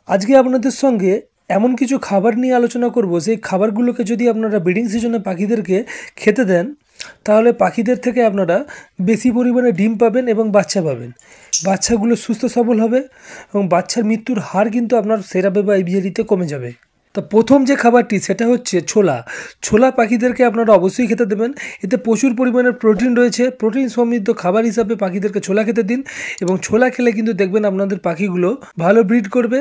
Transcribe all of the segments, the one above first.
আজকে আপনাদের সঙ্গে এমন কিছু খাবার নিয়ে আলোচনা করব, সেই খাবারগুলোকে যদি আপনারা ব্রিডিং সিজনে পাখিদেরকে খেতে দেন তাহলে পাখিদের থেকে আপনারা বেশি পরিমাণে ডিম পাবেন এবং বাচ্চা পাবেন। বাচ্চাগুলো সুস্থ সবল হবে এবং বাচ্চার মৃত্যুর হার কিন্তু আপনার সেরাবে বা এভিয়ারিতে কমে যাবে। তো প্রথম যে খাবারটি সেটা হচ্ছে ছোলা। ছোলা পাখিদেরকে আপনারা অবশ্যই খেতে দেবেন। এতে প্রচুর পরিমাণের প্রোটিন রয়েছে। প্রোটিন সমৃদ্ধ খাবার হিসাবে পাখিদেরকে ছোলা খেতে দিন এবং ছোলা খেলে কিন্তু দেখবেন আপনাদের পাখিগুলো ভালো ব্রিড করবে,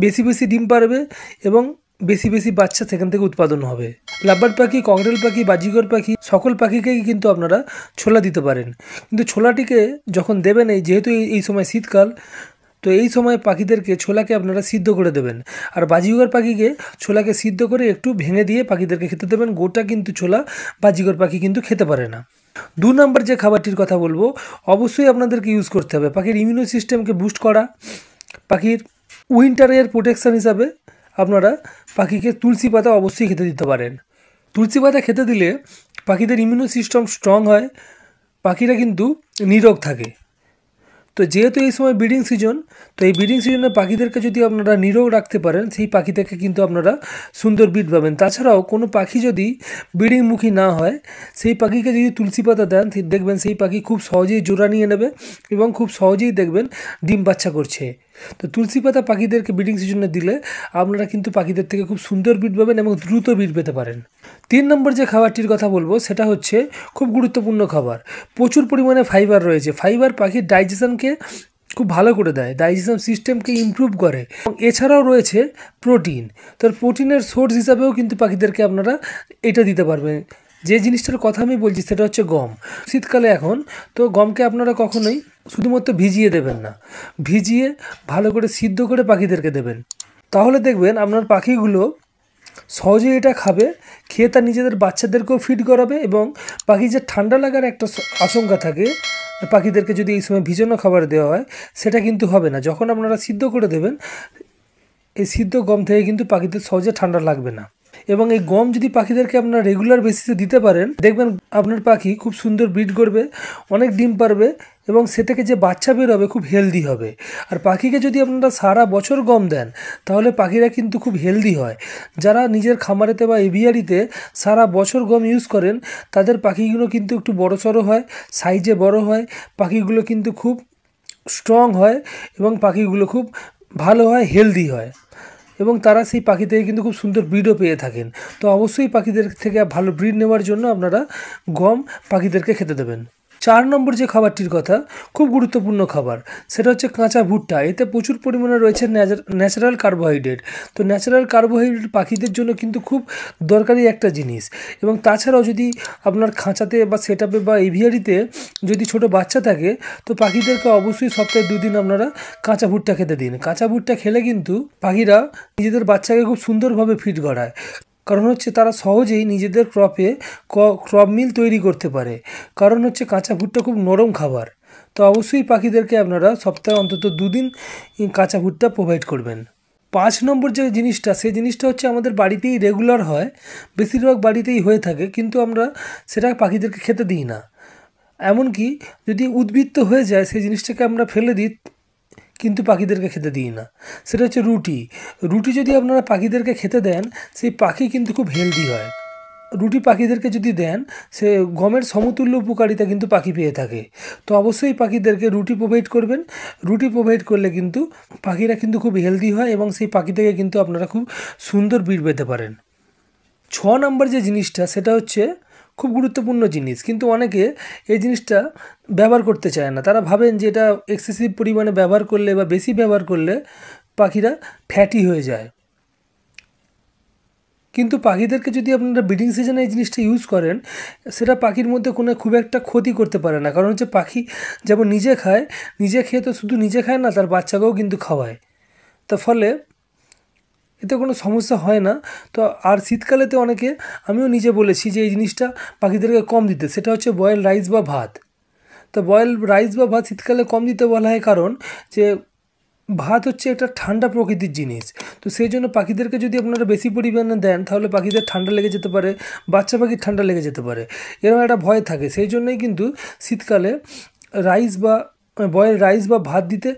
বেশি বেশি ডিম পারবে এবং বেশি বেশি বাচ্চা সেখান থেকে উৎপাদন হবে। লাভবার্ড পাখি, ককটেল পাখি, বাজিগর পাখি সকল পাখিকেই কিন্তু আপনারা ছোলা দিতে পারেন। কিন্তু ছোলাটিকে যখন দেবেন, যেহেতু এই সময় শীতকাল, তো এই সময় পাখিদেরকে ছোলাকে আপনারা সিদ্ধ করে দেবেন। আর বাজিগর পাখিকে ছোলাকে সিদ্ধ করে একটু ভেঙে দিয়ে পাখিদেরকে খেতে দেবেন। গোটা কিন্তু ছোলা বাজিগর পাখি কিন্তু খেতে পারে না। 2 নম্বর যে খাবারটির কথা বলবো, অবশ্যই আপনাদেরকে ইউজ করতে হবে পাখির ইমিউনো সিস্টেমকে বুস্ট করা। পাখির উইন্টারের প্রোটেকশান হিসাবে আপনারা পাখিকে তুলসী পাতা অবশ্যই খেতে দিতে পারেন। তুলসী পাতা খেতে দিলে পাখিদের ইমিউনো সিস্টেম স্ট্রং হয়, পাখিরা কিন্তু নিরোগ থাকে। তো যেহেতু এই সময় ব্রিডিং সিজন, তো এই ব্রিডিং সিজনে পাখিদেরকে যদি আপনারা নিরোগ রাখতে পারেন, সেই পাখি থেকে কিন্তু আপনারা সুন্দর ব্রিড পাবেন। তাছাড়াও কোনো পাখি যদি ব্রিডিংমুখী না হয়, সেই পাখিকে যদি তুলসী পাতা দেন, দেখবেন সেই পাখি খুব সহজেই জোড়া নিয়ে নেবে এবং খুব সহজেই দেখবেন ডিম বাচ্চা করছে। তো তুলসী পাতা পাখিদেরকে ব্রিডিং সিজনে দিলে আপনারা কিন্তু পাখিদের থেকে খুব সুন্দর ব্রিড পাবেন এবং দ্রুত ব্রিড পেতে পারেন। 3 নম্বর যে খাবারটির কথা বলবো সেটা হচ্ছে খুব গুরুত্বপূর্ণ খাবার। প্রচুর পরিমাণে ফাইবার রয়েছে। ফাইবার পাখির ডাইজেশনকে খুব ভালো করে দেয়, ডাইজেশন সিস্টেমকে ইমপ্রুভ করে এবং এছাড়াও রয়েছে প্রোটিন। তো প্রোটিনের সোর্স হিসাবেও কিন্তু পাখিদেরকে আপনারা এটা দিতে পারবেন। যে জিনিসটার কথা আমি বলছি সেটা হচ্ছে গম। শীতকালে এখন তো গমকে আপনারা কখনোই শুধুমাত্র ভিজিয়ে দেবেন না, ভিজিয়ে ভালো করে সিদ্ধ করে পাখিদেরকে দেবেন। তাহলে দেখবেন আপনার পাখিগুলো সহজেই এটা খাবে, খেয়ে তার নিজেদের বাচ্চাদেরকেও ফিড করাবে এবং পাখি যে ঠান্ডা লাগার একটা আশঙ্কা থাকে পাখিদেরকে যদি এই সময় ভিজানো খাবার দেওয়া হয়, সেটা কিন্তু হবে না। যখন আপনারা সিদ্ধ করে দেবেন, এই সিদ্ধ গম থেকে কিন্তু পাখিদের সহজে ঠান্ডা লাগবে না। এবং এই গম যদি পাখিদেরকে আপনারা রেগুলার বেসিসে দিতে পারেন, দেখবেন আপনার পাখি খুব সুন্দর ব্রিড করবে, অনেক ডিম পারবে এবং সে থেকে যে বাচ্চা বের হবে খুব হেলদি হবে। আর পাখিকে যদি আপনারা সারা বছর গম দেন তাহলে পাখিরা কিন্তু খুব হেলদি হয়। যারা নিজের খামারেতে বা এভিয়ারিতে সারা বছর গম ইউজ করেন তাদের পাখিগুলো কিন্তু একটু বড়সড় হয়, সাইজে বড় হয়, পাখিগুলো কিন্তু খুব স্ট্রং হয় এবং পাখিগুলো খুব ভালো হয়, হেলদি হয় এবং তারা সেই পাখি থেকে কিন্তু খুব সুন্দর ব্রিডও পেয়ে থাকেন। তো অবশ্যই পাখিদের থেকে ভালো ব্রিড নেওয়ার জন্য আপনারা গম পাখিদেরকে খেতে দেবেন। 4 নম্বর যে খাবারটির কথা, খুব গুরুত্বপূর্ণ খাবার, সেটা হচ্ছে কাঁচা ভুট্টা। এতে প্রচুর পরিমাণে রয়েছে ন্যাচারাল কার্বোহাইড্রেট। তো ন্যাচারাল কার্বোহাইড্রেট পাখিদের জন্য কিন্তু খুব দরকারি একটা জিনিস। এবং তাছাড়াও যদি আপনার খাঁচাতে বা সেটআপে বা এভিয়ারিতে যদি ছোট বাচ্চা থাকে, তো পাখিদেরকে অবশ্যই সপ্তাহে 2 দিন আপনারা কাঁচা ভুট্টা খেতে দিন। কাঁচা ভুট্টা খেলে কিন্তু পাখিরা নিজেদের বাচ্চাকে খুব সুন্দরভাবে ফিড করায়। কারণ হচ্ছে তারা সহজেই নিজেদের ক্রপে ক্রপ মিল তৈরি করতে পারে। কারণ হচ্ছে কাঁচা ভুট্টা খুব নরম খাবার। তো অবশ্যই পাখিদেরকে আপনারা সপ্তাহে অন্তত 2 দিন কাঁচা ভুট্টা প্রোভাইড করবেন। 5 নম্বর যে জিনিসটা, সেই জিনিসটা হচ্ছে আমাদের বাড়িতেই রেগুলার হয়, বেশিরভাগ বাড়িতেই হয়ে থাকে, কিন্তু আমরা সেটা পাখিদেরকে খেতে দিই না। এমনকি যদি উদ্বৃত্ত হয়ে যায় সেই জিনিসটাকে আমরা ফেলে দিই, কিন্তু পাখিদেরকে খেতে দিই না। সেটা হচ্ছে রুটি। রুটি যদি আপনারা পাখিদেরকে খেতে দেন, সেই পাখি কিন্তু খুব হেলদি হয়। রুটি পাখিদেরকে যদি দেন, সে গমের সমতুল্য উপকারিতা কিন্তু পাখি পেয়ে থাকে। তো অবশ্যই পাখিদেরকে রুটি প্রোভাইড করবেন। রুটি প্রোভাইড করলে কিন্তু পাখিরা কিন্তু খুব হেলদি হয় এবং সেই পাখি থেকে কিন্তু আপনারা খুব সুন্দর ব্রিড পেতে পারেন। 6 নম্বর যে জিনিসটা সেটা হচ্ছে খুব গুরুত্বপূর্ণ জিনিস, কিন্তু অনেকে এই জিনিসটা ব্যবহার করতে চায় না। তারা ভাবেন যে এটা এক্সেসিভ পরিমাণে ব্যবহার করলে বা বেশি ব্যবহার করলে পাখিরা ফ্যাটি হয়ে যায়। কিন্তু পাখিদেরকে যদি আপনারা ব্রিডিং সিজনে এই জিনিসটা ইউজ করেন, সেটা পাখির মধ্যে কোনো খুব একটা ক্ষতি করতে পারে না। কারণ হচ্ছে পাখি যেমন নিজে খায়, নিজে খেয়ে তো শুধু নিজে খায় না, তার বাচ্চাকেও কিন্তু খাওয়ায়। তার ফলে এতে কোনো সমস্যা হয় না। তো আর শীতকালেতে অনেকে, আমিও নিজে বলেছি যে এই জিনিসটা পাখিদেরকে কম দিতে, সেটা হচ্ছে বয়েল রাইস বা ভাত। তো বয়েল রাইস বা ভাত শীতকালে কম দিতে বলা হয়, কারণ যে ভাত হচ্ছে একটা ঠান্ডা প্রকৃতির জিনিস। তো সেই জন্য পাখিদেরকে যদি আপনারা বেশি পরিমাণে দেন তাহলে পাখিদের ঠান্ডা লেগে যেতে পারে, বাচ্চা পাখির ঠান্ডা লেগে যেতে পারে, এরকম একটা ভয় থাকে। সেই জন্যই কিন্তু শীতকালে রাইস বা বয়েল রাইস বা ভাত দিতে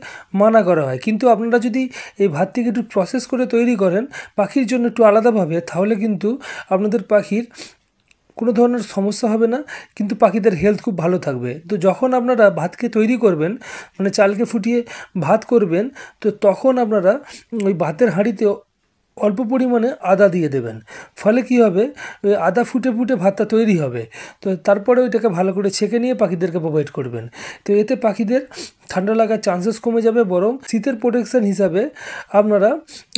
মানা করা হয়, কিন্তু আপনারা যদি এই ভাতটিকে একটু প্রসেস করে তৈরি করেন পাখির জন্য একটু আলাদাভাবে, তাহলে কিন্তু আপনাদের পাখির কোনো ধরনের সমস্যা হবে না, কিন্তু পাখিদের হেলথ খুব ভালো থাকবে। তো যখন আপনারা ভাতকে তৈরি করবেন, মানে চালকে ফুটিয়ে ভাত করবেন, তো তখন আপনারা ওই ভাতের হাঁড়িতে অল্প পরিমাণে আদা দিয়ে দেবেন। ফলে কি হবে, ওই আদা ফুটে ফুটে ভাতটা তৈরি হবে। তো তারপরে ওইটাকে ভালো করে ছেঁকে নিয়ে পাখিদেরকে প্রোভাইড করবেন। তো এতে পাখিদের ঠান্ডা লাগার চান্সেস কমে যাবে, বরং শীতের প্রোটেকশন হিসাবে আপনারা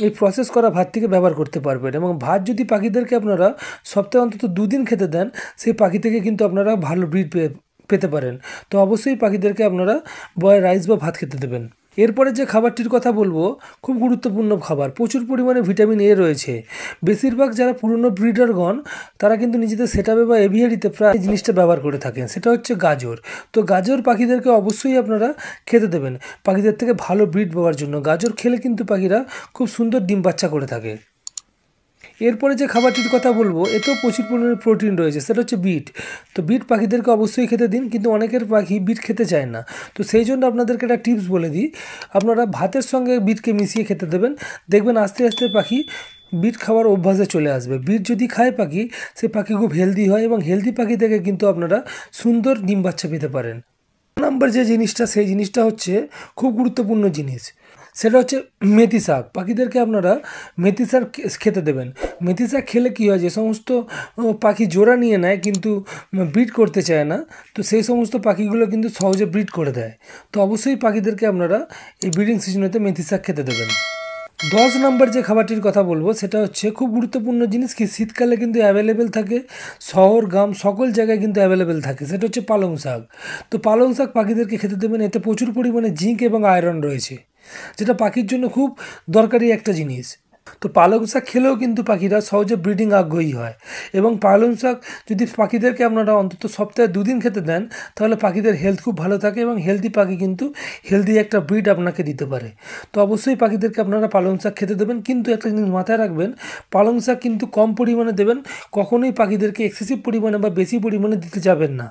এই প্রসেস করা ভাতটিকে ব্যবহার করতে পারবেন। এবং ভাত যদি পাখিদেরকে আপনারা সপ্তাহে অন্তত 2 দিন খেতে দেন, সেই পাখি থেকে কিন্তু আপনারা ভালো ব্রিড পেতে পারেন। তো অবশ্যই পাখিদেরকে আপনারা বয়েল রাইস বা ভাত খেতে দেবেন। এরপরে যে খাবারটির কথা বলবো খুব গুরুত্বপূর্ণ খাবার, প্রচুর পরিমাণে ভিটামিন এ রয়েছে। বেশিরভাগ যারা পুরনো ব্রিডারগণ তারা কিন্তু নিজেদের সেটআপে বা এভিয়ারিতে প্রায় এই জিনিসটা ব্যবহার করে থাকেন, সেটা হচ্ছে গাজর। তো গাজর পাখিদেরকে অবশ্যই আপনারা খেতে দেবেন পাখিদের থেকে ভালো ব্রিড পাওয়ার জন্য। গাজর খেলে কিন্তু পাখিরা খুব সুন্দর ডিম বাচ্চা করে থাকে। এরপরে যে খাবারটির কথা বলবো এতেও প্রচুর পরিমাণে প্রোটিন রয়েছে, সেটা হচ্ছে বিট। তো বিট পাখিদেরকে অবশ্যই খেতে দিন, কিন্তু অনেকের পাখি বিট খেতে চায় না। তো সেই জন্য আপনাদেরকে একটা টিপস বলে দিই, আপনারা ভাতের সঙ্গে বিটকে মিশিয়ে খেতে দেবেন। দেখবেন আস্তে আস্তে পাখি বিট খাওয়ার অভ্যাসে চলে আসবে। বিট যদি খায় পাখি, সে পাখি খুব হেলদি হয়, এবং হেলদি পাখি থেকে কিন্তু আপনারা সুন্দর ডিম বাচ্চা পেতে পারেন। নাম্বার যে জিনিসটা, সেই জিনিসটা হচ্ছে খুব গুরুত্বপূর্ণ জিনিস, সেটা হচ্ছে মেথি শাক। পাখিদেরকে আপনারা মেথি শাক খেতে দেবেন। মেথি শাক খেলে কী হয়, যে সমস্ত পাখি জোড়া নিয়ে নেয় কিন্তু ব্রিড করতে চায় না, তো সেই সমস্ত পাখিগুলো কিন্তু সহজে ব্রিড করে দেয়। তো অবশ্যই পাখিদেরকে আপনারা এই ব্রিডিং সিজনেতে মেথি শাক খেতে দেবেন। 10 নম্বর যে খাবারটির কথা বলবো সেটা হচ্ছে খুব গুরুত্বপূর্ণ জিনিস, কি শীতকালে কিন্তু অ্যাভেলেবেল থাকে, শহর গ্রাম সকল জায়গায় কিন্তু অ্যাভেলেবেল থাকে, সেটা হচ্ছে পালং শাক। তো পালং শাক পাখিদেরকে খেতে দেবেন, এতে প্রচুর পরিমাণে জিঙ্ক এবং আয়রন রয়েছে, যেটা পাখির জন্য খুব দরকারি একটা জিনিস। তো পালং শাক খেলেও কিন্তু পাখিরা সহজে ব্রিডিং আগ্রহী হয়। এবং পালং শাক যদি পাখিদেরকে আপনারা অন্তত সপ্তাহে 2 দিন খেতে দেন, তাহলে পাখিদের হেলথ খুব ভালো থাকে, এবং হেলদি পাখি কিন্তু হেলদি একটা ব্রিড আপনাকে দিতে পারে। তো অবশ্যই পাখিদেরকে আপনারা পালং শাক খেতে দেবেন, কিন্তু একটা জিনিস মাথায় রাখবেন, পালং শাক কিন্তু কম পরিমাণে দেবেন, কখনোই পাখিদেরকে এক্সেসিভ পরিমাণে বা বেশি পরিমাণে দিতে যাবেন না।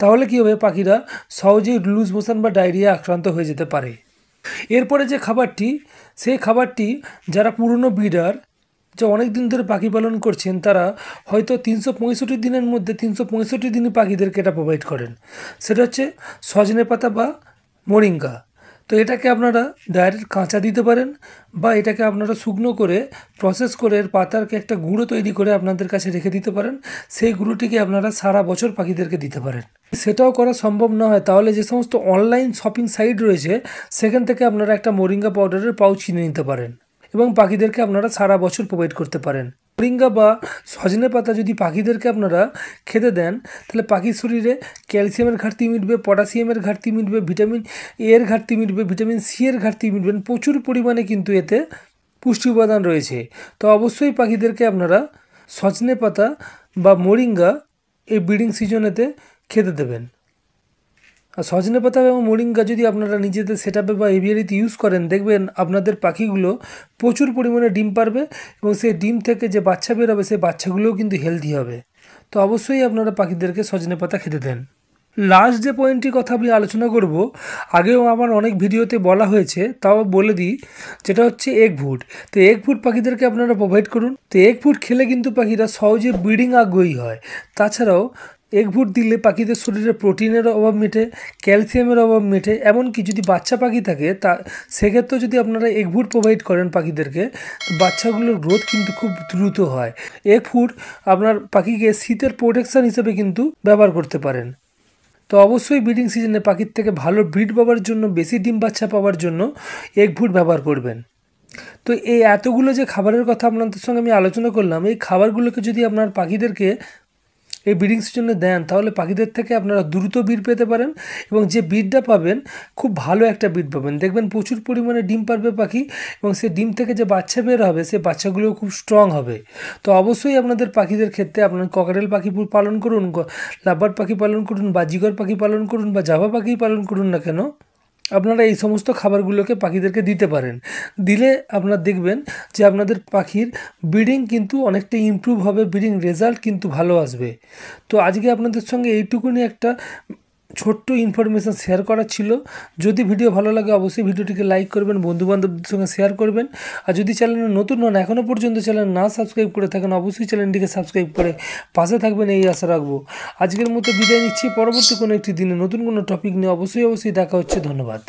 তাহলে কী হবে, পাখিরা সহজেই লুজ মোশন বা ডায়রিয়া আক্রান্ত হয়ে যেতে পারে। এরপরে যে খাবারটি, সেই খাবারটি যারা পুরনো ব্রিডার, যা অনেক দিন ধরে পাখি পালন করছেন, তারা হয়তো 365 দিনের মধ্যে 365 দিনই পাখিদেরকে এটা প্রোভাইড করেন, সেটা হচ্ছে সজনে পাতা বা মোরিঙ্গা। তো এটাকে আপনারা ডাইরেক্ট কাঁচা দিতে পারেন, বা এটাকে আপনারা শুকনো করে প্রসেস করে এর পাতারকে একটা গুঁড়ো তৈরি করে আপনাদের কাছে রেখে দিতে পারেন। সেই গুঁড়োটিকে আপনারা সারা বছর পাখিদেরকে দিতে পারেন। সেটাও করা সম্ভব না হয়, তাহলে যে সমস্ত অনলাইন শপিং সাইট রয়েছে সেখান থেকে আপনারা একটা মোরিঙ্গা পাউডারের পাউচ কিনে নিতে পারেন, এবং পাখিদেরকে আপনারা সারা বছর প্রোভাইড করতে পারেন। মোরিঙ্গা বা সজনে পাতা যদি পাখিদেরকে আপনারা খেতে দেন, তাহলে পাখির শরীরে ক্যালসিয়ামের ঘাটতি মিটবে, পটাশিয়ামের ঘাটতি মিটবে, ভিটামিন এর ঘাটতি মিটবে, ভিটামিন সি এর ঘাটতি মিটবে। প্রচুর পরিমাণে কিন্তু এতে পুষ্টি উপাদান রয়েছে। তো অবশ্যই পাখিদেরকে আপনারা সজনে পাতা বা মোরিঙ্গা এই ব্রিডিং সিজনেতে খেতে দেবেন। আর সজনে পাতা এবং মোরিঙ্গা যদি আপনারা নিজেদের সেটআপে বা এভিয়ারিতে ইউজ করেন, দেখবেন আপনাদের পাখিগুলো প্রচুর পরিমাণে ডিম পারবে, এবং সেই ডিম থেকে যে বাচ্চা বেরোবে সেই বাচ্চাগুলোও কিন্তু হেলদি হবে। তো অবশ্যই আপনারা পাখিদেরকে সজনে পাতা খেতে দেন। লাস্ট যে পয়েন্টটির কথা আমি আলোচনা করব, আগেও আমার অনেক ভিডিওতে বলা হয়েছে, তাও বলে দিই, যেটা হচ্ছে এগ ফুড। তো এগ ফুড পাখিদেরকে আপনারা প্রোভাইড করুন। তো এগ ফুড খেলে কিন্তু পাখিরা সহজে ব্রিডিং আগ্রহী হয়। তাছাড়াও এগ ফুড দিলে পাখিদের শরীরে প্রোটিনের অভাব মেটে, ক্যালসিয়ামের অভাব মেটে। এমনকি যদি বাচ্চা পাখি থাকে, তা সেক্ষেত্রেও যদি আপনারা এগ ফুড প্রোভাইড করেন পাখিদেরকে, বাচ্চাগুলোর গ্রোথ কিন্তু খুব দ্রুত হয়। এগ ফুড আপনার পাখিকে শীতের প্রোটেকশন হিসেবে কিন্তু ব্যবহার করতে পারেন। তো অবশ্যই ব্রিডিং সিজনে পাখির থেকে ভালো ব্রিড পাওয়ার জন্য, বেশি ডিম বাচ্চা পাওয়ার জন্য এগ ফুড ব্যবহার করবেন। তো এই এতগুলো যে খাবারের কথা আপনাদের সঙ্গে আমি আলোচনা করলাম, এই খাবারগুলোকে যদি আপনার পাখিদেরকে এই ব্রিডিং সিজনে দেন, তাহলে পাখিদের থেকে আপনারা দ্রুত ব্রিড পেতে পারেন, এবং যে ব্রিডটা পাবেন খুব ভালো একটা ব্রিড পাবেন। দেখবেন প্রচুর পরিমাণে ডিম পারবে পাখি, এবং সেই ডিম থেকে যে বাচ্চা বের হবে সেই বাচ্চাগুলো খুব স্ট্রং হবে। তো অবশ্যই আপনাদের পাখিদের ক্ষেত্রে আপনার ককাটেল পাখি পালন করুন, লাভবার্ড পাখি পালন করুন, বাজিগর পাখি পালন করুন, বা জাভা পাখি পালন করুন না কেন, আপনারা এই সমস্ত খাবারগুলোকে পাখিদেরকে দিতে পারেন। দিলে আপনারা দেখবেন যে আপনাদের পাখির ব্রিডিং কিন্তু অনেকটা ইমপ্রুভ হবে, ব্রিডিং রেজাল্ট কিন্তু ভালো আসবে। তো আজকে আপনাদের সঙ্গে এইটুকুনি একটা ছোট্ট ইনফরমেশান শেয়ার করার ছিল। যদি ভিডিও ভালো লাগে অবশ্যই ভিডিওটিকে লাইক করবেন, বন্ধুবান্ধবদের সঙ্গে শেয়ার করবেন। আর যদি চ্যানেলে নতুন হন, এখনও পর্যন্ত চ্যানেল না সাবস্ক্রাইব করে থাকেন, অবশ্যই চ্যানেলটিকে সাবস্ক্রাইব করে পাশে থাকবেন, এই আশা রাখবো। আজকের মতো বিদায় নিচ্ছি। পরবর্তী কোনো একটি দিনে নতুন কোনো টপিক নিয়ে অবশ্যই দেখা হচ্ছে। ধন্যবাদ।